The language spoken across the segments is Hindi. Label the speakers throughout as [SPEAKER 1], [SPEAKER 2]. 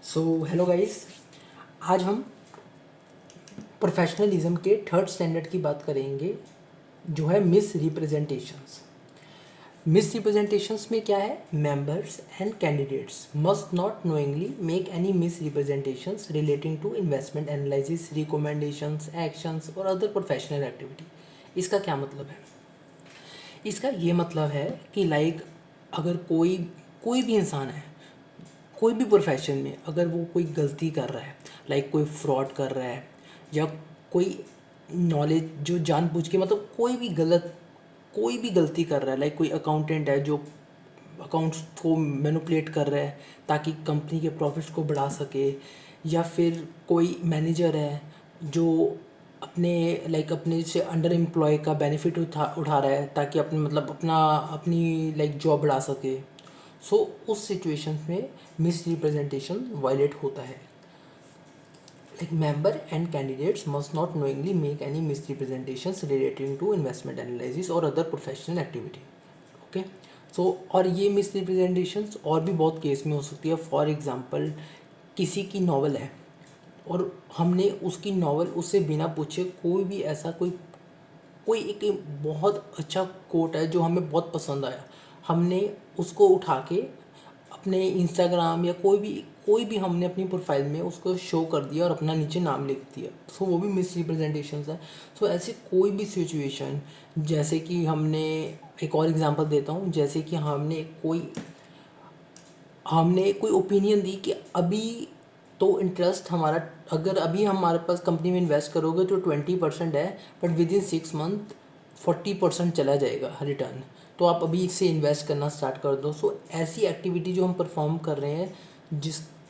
[SPEAKER 1] सो हेलो गाइस, आज हम प्रोफेशनलिज्म के थर्ड स्टैंडर्ड की बात करेंगे जो है मिस रिप्रेजेंटेशंस। मिस रिप्रेजेंटेशंस में क्या है? Members and candidates must not knowingly make any misrepresentations relating to investment analysis, recommendations, actions और अदर प्रोफेशनल एक्टिविटी। इसका क्या मतलब है? इसका ये मतलब है कि अगर कोई कोई भी इंसान है, कोई भी प्रोफेशन में अगर वो कोई गलती कर रहा है, कोई फ्रॉड कर रहा है या कोई नॉलेज जो जानबूझ के मतलब कोई भी गलती कर रहा है, कोई अकाउंटेंट है जो अकाउंट्स को मैनिपुलेट कर रहा है ताकि कंपनी के प्रॉफिट्स को बढ़ा सके, या फिर कोई मैनेजर है जो अपने से अंडर एम्प्लॉय का बेनिफिट उठा रहा है ताकि अपनी जॉब बढ़ा सके। सो उस सिचुएशन में मिस रिप्रेजेंटेशन वायलेट होता है। Member and candidates must not knowingly make any misrepresentations relating to investment analysis और other professional activity. Okay. So और ये मिस रिप्रेजेंटेशंस और भी बहुत केस में हो सकती है। फॉर एग्जांपल, किसी की नॉवल है और हमने उसकी नॉवल उससे बिना पूछे कोई कोई एक बहुत अच्छा कोट है जो हमें बहुत पसंद आया, हमने उसको उठा के अपने इंस्टाग्राम या कोई भी हमने अपनी प्रोफाइल में उसको शो कर दिया और अपना नीचे नाम लिख दिया। सो वो भी मिस रिप्रेजेंटेशन है। सो ऐसे कोई भी सिचुएशन, जैसे कि हमने एक और एग्जांपल देता हूँ, जैसे कि हमने कोई ओपिनियन दी कि अभी तो इंटरेस्ट हमारा, अगर अभी हमारे पास कंपनी में इन्वेस्ट करोगे तो 20% है, बट विद इन 6 मंथ 40% चला जाएगा रिटर्न, तो आप अभी से इन्वेस्ट करना स्टार्ट कर दो। सो ऐसी एक्टिविटी जो हम परफॉर्म कर रहे हैं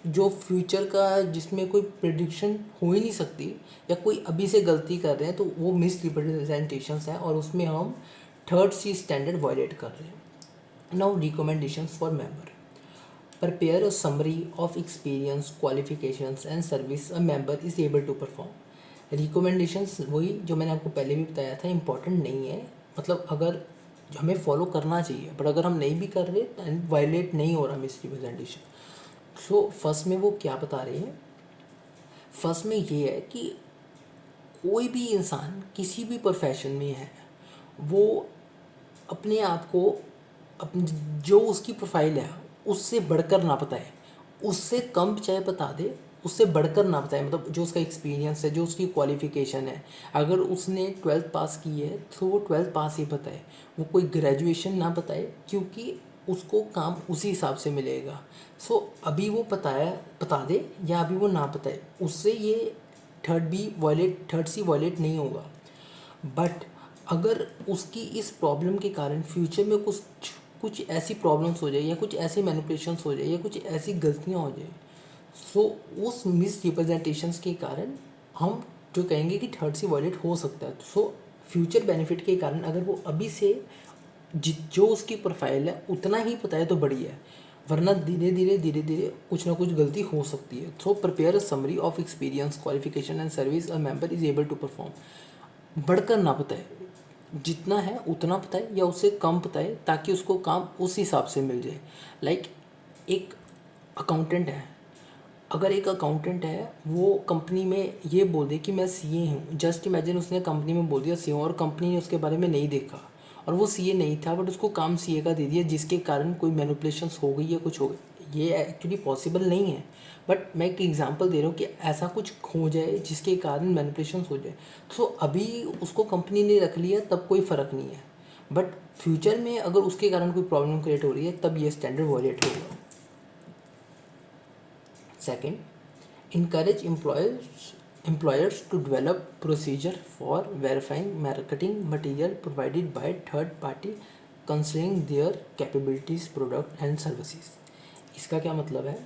[SPEAKER 1] जो फ्यूचर का, जिसमें कोई प्रिडिक्शन हो ही नहीं सकती, या कोई अभी से गलती कर रहे हैं, तो वो मिस रिप्रेजेंटेशंस हैं और उसमें हम थर्ड सी स्टैंडर्ड वायलेट कर रहे हैं। Now recommendations for member: prepare a summary of experience, qualifications and service a member is able to perform। Recommendations वही जो मैंने आपको पहले भी बताया था, इम्पॉर्टेंट नहीं है, मतलब अगर हमें फॉलो करना चाहिए, बट अगर हम नहीं भी कर रहे वायलेट नहीं हो रहा मिस रिप्रेजेंटेशन। सो फर्स्ट में वो क्या बता रहे हैं? फर्स्ट में ये है कि कोई भी इंसान किसी भी प्रोफेशन में है, वो अपने आप को अपनी जो उसकी प्रोफाइल है उससे बढ़कर ना बताए, उससे कम चाहे बता दे, उससे बढ़कर ना बताए। मतलब जो उसका एक्सपीरियंस है, जो उसकी क्वालिफ़िकेशन है, अगर उसने 12th पास की है तो वो 12th पास ही बताए, वो कोई ग्रेजुएशन ना बताए, क्योंकि उसको काम उसी हिसाब से मिलेगा। सो अभी वो बता दे या अभी वो ना बताए, उससे ये थर्ड सी वॉयलेट नहीं होगा। बट अगर उसकी इस प्रॉब्लम के कारण फ्यूचर में कुछ कुछ ऐसी प्रॉब्लम्स हो जाए, या कुछ ऐसे मैनिपुलेशंस हो जाए, या कुछ ऐसी गलतियाँ हो जाए, सो उस मिस रिप्रेजेंटेशंस के कारण हम जो कहेंगे कि थर्ड सी वॉयलेट हो सकता है। सो फ्यूचर बेनिफिट के कारण अगर वो अभी से जो उसकी प्रोफाइल है उतना ही बताए तो बढ़िया है, वरना धीरे धीरे कुछ ना कुछ गलती हो सकती है। So prepare a summary of experience, qualification and service a member is able to perform. बढ़कर ना बताए, जितना है उतना बताए या उससे कम बताए, ताकि उसको काम उस हिसाब से मिल जाए। लाइक एक अकाउंटेंट है, अगर एक अकाउंटेंट है वो कंपनी में ये बोल दे कि मैं सीए हूँ, जस्ट इमेजिन उसने कंपनी में बोल दिया सीए हूँ और कंपनी ने उसके बारे में नहीं देखा और वो सीए नहीं था, बट उसको काम सीए का दे दिया, जिसके कारण कोई मैनिपुलेशंस हो गई या कुछ हो गई। ये एक्चुअली पॉसिबल नहीं है, बट मैं एक एग्जांपल दे रहा हूँ कि ऐसा कुछ हो जाए जिसके कारण मैनिपुलेशंस हो जाए। सो अभी उसको कंपनी ने रख लिया तब कोई फ़र्क नहीं है, बट फ्यूचर में अगर उसके कारण कोई प्रॉब्लम क्रिएट हो रही है तब ये स्टैंडर्ड वॉयलेट होगा। Second, encourage employers to develop procedure for verifying marketing material provided by third party considering their capabilities, product and services। इसका क्या मतलब है?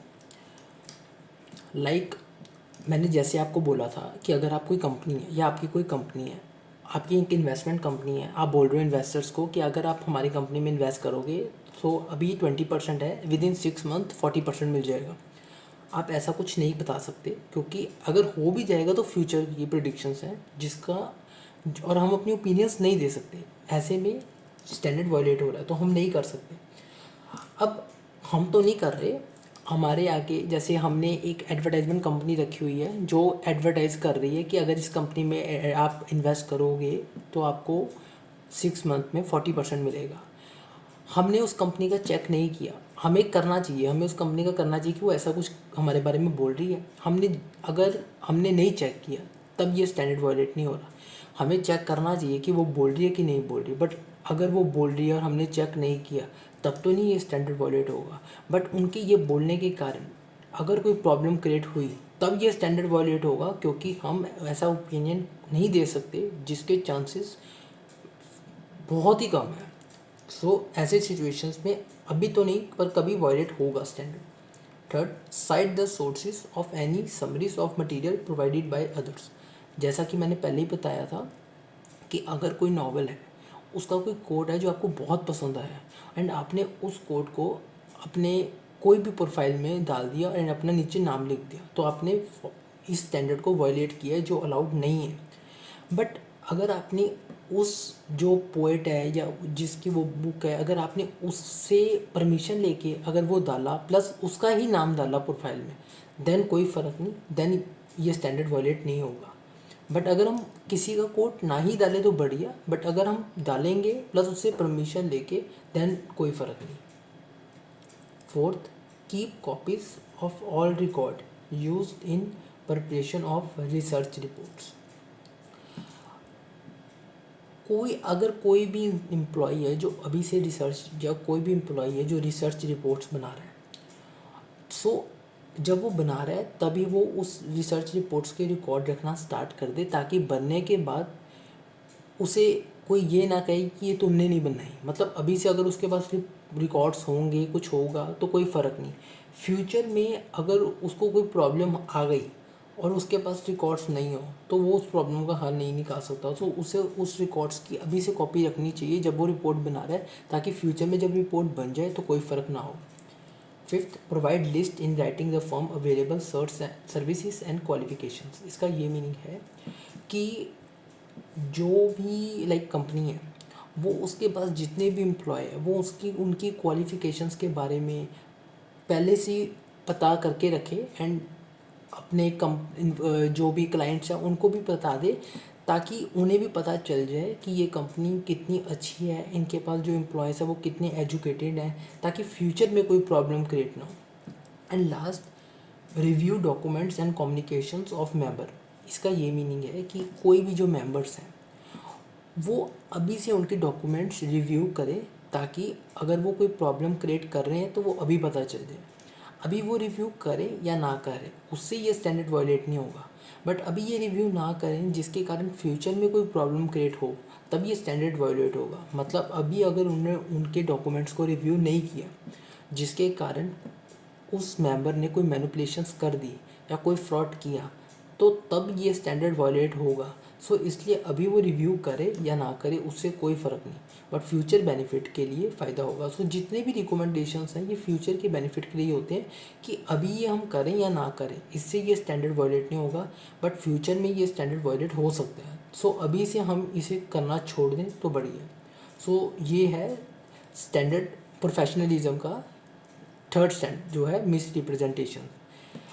[SPEAKER 1] मैंने जैसे आपको बोला था कि अगर आप कोई कंपनी है या आपकी कोई कंपनी है, आपकी एक इन्वेस्टमेंट कंपनी है, आप बोल रहे हो इन्वेस्टर्स को कि अगर आप हमारी कंपनी में इन्वेस्ट करोगे तो अभी 20% है, विद इन 6 मंथ 40% मिल जाएगा। आप ऐसा कुछ नहीं बता सकते, क्योंकि अगर हो भी जाएगा तो फ्यूचर की प्रिडिक्शंस हैं जिसका, और हम अपनी ओपिनियंस नहीं दे सकते। ऐसे में स्टैंडर्ड वायलेट हो रहा है तो हम नहीं कर सकते। अब हम तो नहीं कर रहे, हमारे आगे जैसे हमने एक एडवर्टाइजमेंट कंपनी रखी हुई है जो एडवर्टाइज़ कर रही है कि अगर इस कंपनी में आप इन्वेस्ट करोगे तो आपको 6 मंथ में 40% मिलेगा। हमने उस कंपनी का चेक नहीं किया, हमें करना चाहिए, हमें उस कंपनी का करना चाहिए कि वो ऐसा कुछ हमारे बारे में बोल रही है। अगर हमने नहीं चेक किया तब ये स्टैंडर्ड वायलेट नहीं हो रहा। हमें चेक करना चाहिए कि वो बोल रही है कि नहीं बोल रही, बट अगर वो बोल रही है और हमने चेक नहीं किया तब तो नहीं ये स्टैंडर्ड वायलेट होगा। बट उनके ये बोलने के कारण अगर कोई प्रॉब्लम क्रिएट हुई तब ये स्टैंडर्ड वायलेट होगा, क्योंकि हम ऐसा ओपिनियन नहीं दे सकते जिसके चांसेस बहुत ही कम है। सो ऐसे सिचुएशंस में अभी तो नहीं पर कभी वायलेट होगा standard. Third, site the sources of any summaries of material provided by others. जैसा कि मैंने पहले ही बताया था कि अगर कोई नॉवल है, उसका कोई कोट है जो आपको बहुत पसंद आया एंड आपने उस कोट को अपने कोई भी प्रोफाइल में डाल दिया एंड अपना नीचे नाम लिख दिया, तो आपने इस स्टैंडर्ड को वायलेट किया है जो अलाउड नहीं है। बट अगर आपने उस जो पोएट है या जिसकी वो बुक है, अगर आपने उससे परमिशन लेके अगर वो डाला प्लस उसका ही नाम डाला प्रोफाइल में, देन कोई फ़र्क नहीं, देन ये स्टैंडर्ड वायलेट नहीं होगा। बट अगर हम किसी का कोट ना ही डालें तो बढ़िया, बट अगर हम डालेंगे प्लस उससे परमिशन लेके देन कोई फ़र्क नहीं। Fourth, keep copies of all record used in preparation of research reports. कोई भी एम्प्लॉई है जो अभी से रिसर्च, या कोई भी एम्प्लॉई है जो रिसर्च रिपोर्ट्स बना रहा है, सो जब वो बना रहा है तभी वो उस रिसर्च रिपोर्ट्स के रिकॉर्ड रखना स्टार्ट कर दे, ताकि बनने के बाद उसे कोई ये ना कहे कि ये तुमने नहीं बनाई। मतलब अभी से अगर उसके पास रिकॉर्ड्स होंगे, कुछ होगा तो कोई फ़र्क नहीं। फ्यूचर में अगर उसको कोई प्रॉब्लम आ गई और उसके पास रिकॉर्ड्स नहीं हो तो वो उस प्रॉब्लम का हल नहीं निकाल सकता। तो उसे उस रिकॉर्ड्स की अभी से कॉपी रखनी चाहिए जब वो रिपोर्ट बना रहा है, ताकि फ्यूचर में जब रिपोर्ट बन जाए तो कोई फ़र्क ना हो। Fifth, provide list in writing the form available services and qualifications. इसका ये मीनिंग है कि जो भी कंपनी है वो उसके पास जितने भी एम्प्लॉय है वो उनकी क्वालिफ़िकेशंस के बारे में पहले से पता करके रखे एंड अपने जो भी क्लाइंट्स हैं उनको भी बता दे, ताकि उन्हें भी पता चल जाए कि ये कंपनी कितनी अच्छी है, इनके पास जो एम्प्लॉयज़ है वो कितने एजुकेटेड हैं, ताकि फ्यूचर में कोई प्रॉब्लम क्रिएट ना हो। And last, review documents and communications of member. इसका ये मीनिंग है कि कोई भी जो मेंबर्स हैं वो अभी से उनके डॉक्यूमेंट्स रिव्यू करें, ताकि अगर वो कोई प्रॉब्लम क्रिएट कर रहे हैं तो वो अभी पता चल जाए। अभी वो रिव्यू करें या ना करें उससे ये स्टैंडर्ड वायलेट नहीं होगा, बट अभी ये रिव्यू ना करें जिसके कारण फ्यूचर में कोई प्रॉब्लम क्रिएट हो तब ये स्टैंडर्ड वायलेट होगा। मतलब अभी अगर उन्होंने उनके डॉक्यूमेंट्स को रिव्यू नहीं किया जिसके कारण उस मेंबर ने कोई मैनिपुलेशंस कर दी या कोई फ्रॉड किया, तो तब ये स्टैंडर्ड वायलेट होगा। सो इसलिए अभी वो रिव्यू करे या ना करे उससे कोई फ़र्क नहीं, बट फ्यूचर बेनिफिट के लिए फ़ायदा होगा। सो जितने भी रिकमेंडेशंस हैं ये फ्यूचर के बेनिफिट के लिए होते हैं कि अभी ये हम करें या ना करें, इससे ये स्टैंडर्ड वायलेट नहीं होगा, बट फ्यूचर में ये स्टैंडर्ड वायलेट हो सकता है। सो अभी से हम इसे करना छोड़ दें तो बढ़िया। सो ये है स्टैंडर्ड प्रोफेशनलिज्म का थर्ड स्टैंड जो है मिस रिप्रेजेंटेशन।